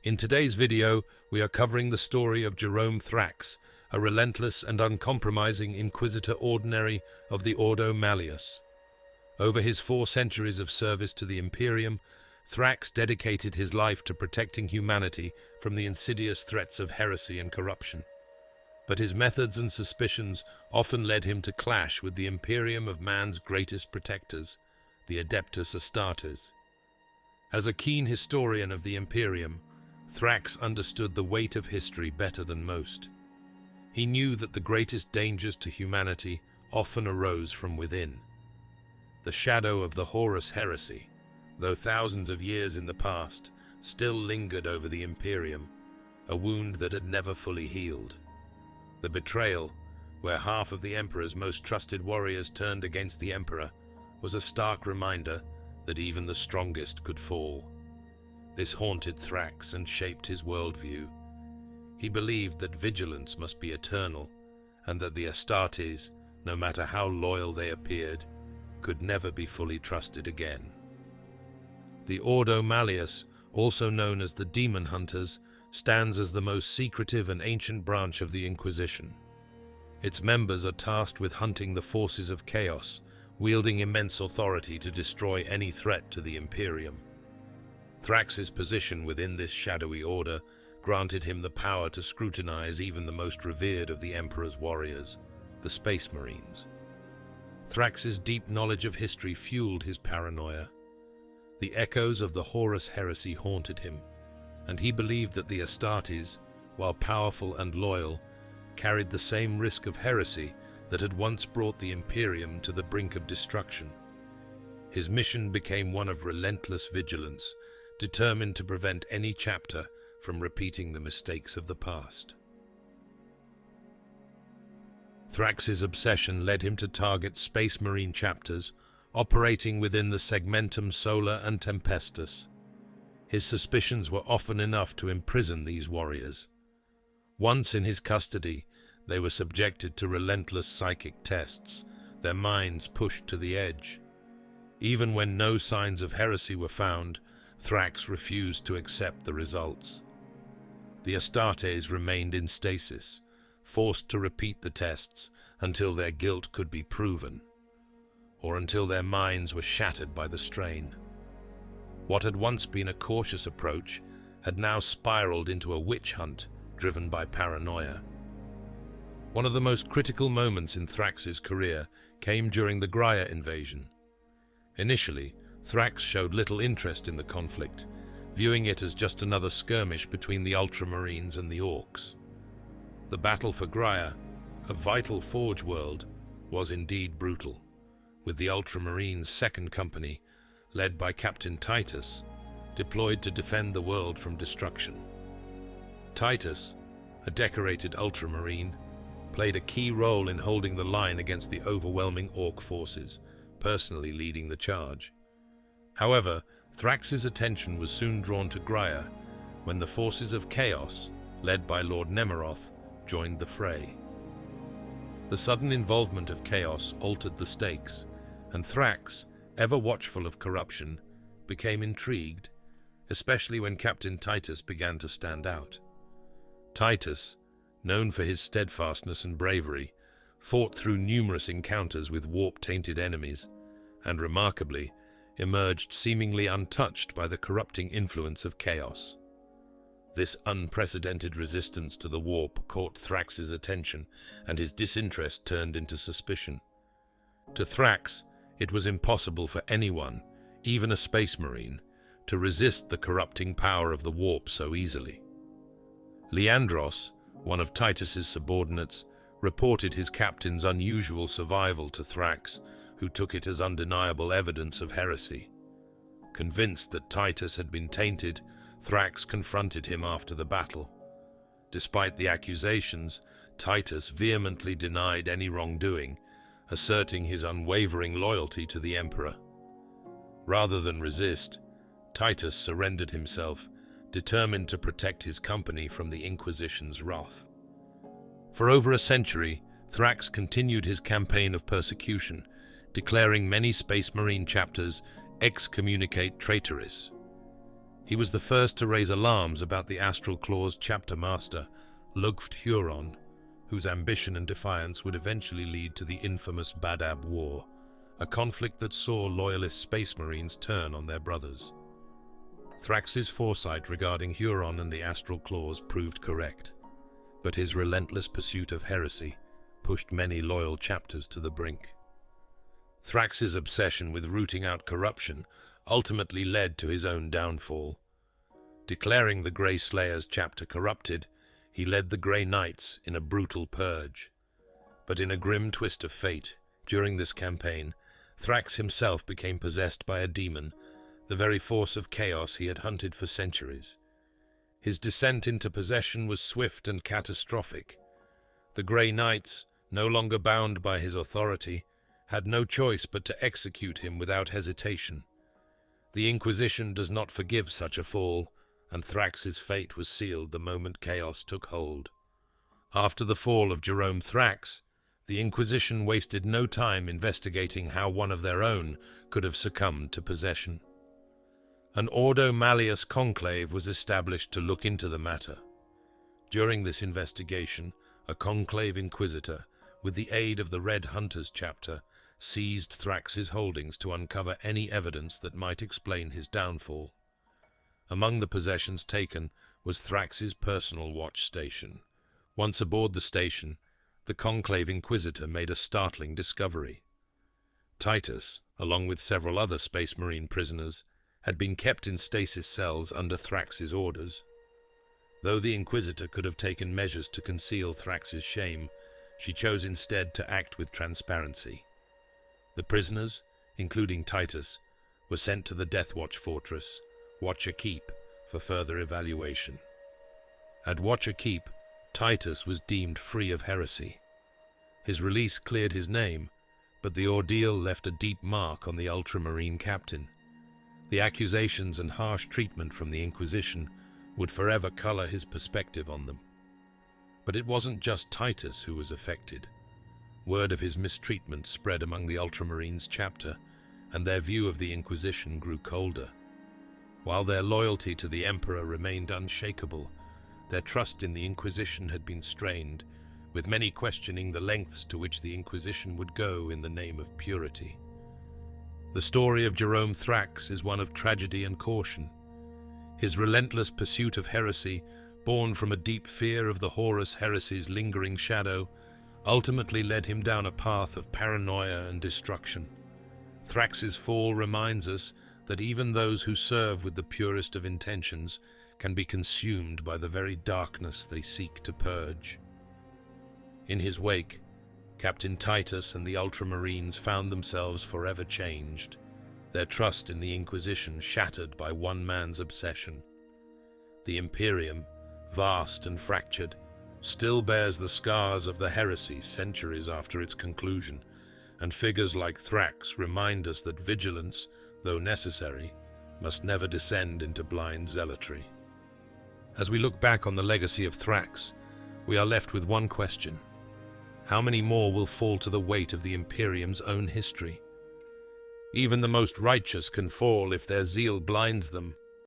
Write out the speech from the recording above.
In today's video, we are covering the story of Gerome Thrax, a relentless and uncompromising Inquisitor ordinary of the Ordo Malleus. Over his 4 centuries of service to the Imperium, Thrax dedicated his life to protecting humanity from the insidious threats of heresy and corruption. But his methods and suspicions often led him to clash with the Imperium of man's greatest protectors, the Adeptus Astartes. As a keen historian of the Imperium, Thrax understood the weight of history better than most. He knew that the greatest dangers to humanity often arose from within. The shadow of the Horus Heresy, though thousands of years in the past, still lingered over the Imperium, a wound that had never fully healed. The betrayal, where half of the Emperor's most trusted warriors turned against the Emperor, was a stark reminder that even the strongest could fall. This haunted Thrax and shaped his worldview. He believed that vigilance must be eternal, and that the Astartes, no matter how loyal they appeared, could never be fully trusted again. The Ordo Malleus, also known as the Demon Hunters, stands as the most secretive and ancient branch of the Inquisition. Its members are tasked with hunting the forces of chaos, wielding immense authority to destroy any threat to the Imperium. Thrax's position within this shadowy order granted him the power to scrutinize even the most revered of the Emperor's warriors, the Space Marines. Thrax's deep knowledge of history fueled his paranoia. The echoes of the Horus Heresy haunted him, and he believed that the Astartes, while powerful and loyal, carried the same risk of heresy that had once brought the Imperium to the brink of destruction. His mission became one of relentless vigilance, determined to prevent any chapter from repeating the mistakes of the past. Thrax's obsession led him to target Space Marine chapters operating within the segmentum Solar and Tempestus. His suspicions were often enough to imprison these warriors. Once in his custody, they were subjected to relentless psychic tests, their minds pushed to the edge. Even when no signs of heresy were found, Thrax refused to accept the results. The Astartes remained in stasis, forced to repeat the tests until their guilt could be proven, or until their minds were shattered by the strain. What had once been a cautious approach had now spiraled into a witch hunt driven by paranoia. One of the most critical moments in Thrax's career came during the Graia Invasion. Initially, Thrax showed little interest in the conflict, viewing it as just another skirmish between the Ultramarines and the Orcs. The battle for Graia, a vital forge world, was indeed brutal, with the Ultramarines' second company, led by Captain Titus, deployed to defend the world from destruction. Titus, a decorated Ultramarine, played a key role in holding the line against the overwhelming Orc forces, personally leading the charge. However, Thrax's attention was soon drawn to Graia when the forces of chaos, led by Lord Nemeroth, joined the fray. The sudden involvement of chaos altered the stakes, and Thrax, ever watchful of corruption, became intrigued, especially when Captain Titus began to stand out. Titus, known for his steadfastness and bravery, fought through numerous encounters with warp-tainted enemies, and remarkably, emerged seemingly untouched by the corrupting influence of chaos. This unprecedented resistance to the warp caught Thrax's attention, and his disinterest turned into suspicion. To Thrax, it was impossible for anyone, even a Space Marine, to resist the corrupting power of the warp so easily. Leandros, one of Titus's subordinates, reported his captain's unusual survival to Thrax, who took it as undeniable evidence of heresy. Convinced that Titus had been tainted, Thrax confronted him after the battle. Despite the accusations, Titus vehemently denied any wrongdoing, asserting his unwavering loyalty to the Emperor. Rather than resist, Titus surrendered himself, determined to protect his company from the Inquisition's wrath. For over a century, Thrax continued his campaign of persecution, declaring many Space Marine chapters excommunicate traitores. He was the first to raise alarms about the Astral Claw's chapter master, Lugft Huron, whose ambition and defiance would eventually lead to the infamous Badab War, a conflict that saw loyalist space marines turn on their brothers. Thrax's foresight regarding Huron and the Astral Claws proved correct, but his relentless pursuit of heresy pushed many loyal chapters to the brink. Thrax's obsession with rooting out corruption ultimately led to his own downfall. Declaring the Grey Slayers chapter corrupted, he led the Grey Knights in a brutal purge. But in a grim twist of fate, during this campaign, Thrax himself became possessed by a demon, the very force of chaos he had hunted for centuries. His descent into possession was swift and catastrophic. The Grey Knights, no longer bound by his authority, had no choice but to execute him without hesitation. The Inquisition does not forgive such a fall, and Thrax's fate was sealed the moment chaos took hold. After the fall of Gerome Thrax, the Inquisition wasted no time investigating how one of their own could have succumbed to possession. An Ordo Malleus conclave was established to look into the matter. During this investigation, a conclave inquisitor, with the aid of the Red Hunters chapter, seized Thrax's holdings to uncover any evidence that might explain his downfall. Among the possessions taken was Thrax's personal watch station. Once aboard the station, the conclave inquisitor made a startling discovery. Titus, along with several other Space Marine prisoners, had been kept in stasis cells under Thrax's orders. Though the Inquisitor could have taken measures to conceal Thrax's shame, she chose instead to act with transparency. The prisoners, including Titus, were sent to the Deathwatch fortress, Watcher Keep, for further evaluation. At Watcher Keep, Titus was deemed free of heresy. His release cleared his name, but the ordeal left a deep mark on the Ultramarine captain. The accusations and harsh treatment from the Inquisition would forever color his perspective on them. But it wasn't just Titus who was affected. Word of his mistreatment spread among the Ultramarines chapter, and their view of the Inquisition grew colder. While their loyalty to the Emperor remained unshakable, their trust in the Inquisition had been strained, with many questioning the lengths to which the Inquisition would go in the name of purity. The story of Gerome Thrax is one of tragedy and caution. His relentless pursuit of heresy, born from a deep fear of the Horus Heresy's lingering shadow, ultimately led him down a path of paranoia and destruction. Thrax's fall reminds us that even those who serve with the purest of intentions can be consumed by the very darkness they seek to purge. In his wake, Captain Titus and the Ultramarines found themselves forever changed, their trust in the Inquisition shattered by one man's obsession. The Imperium, vast and fractured, still bears the scars of the heresy centuries after its conclusion, and figures like Thrax remind us that vigilance, though necessary, must never descend into blind zealotry. As we look back on the legacy of Thrax, we are left with one question. How many more will fall to the weight of the Imperium's own history? Even the most righteous can fall if their zeal blinds them.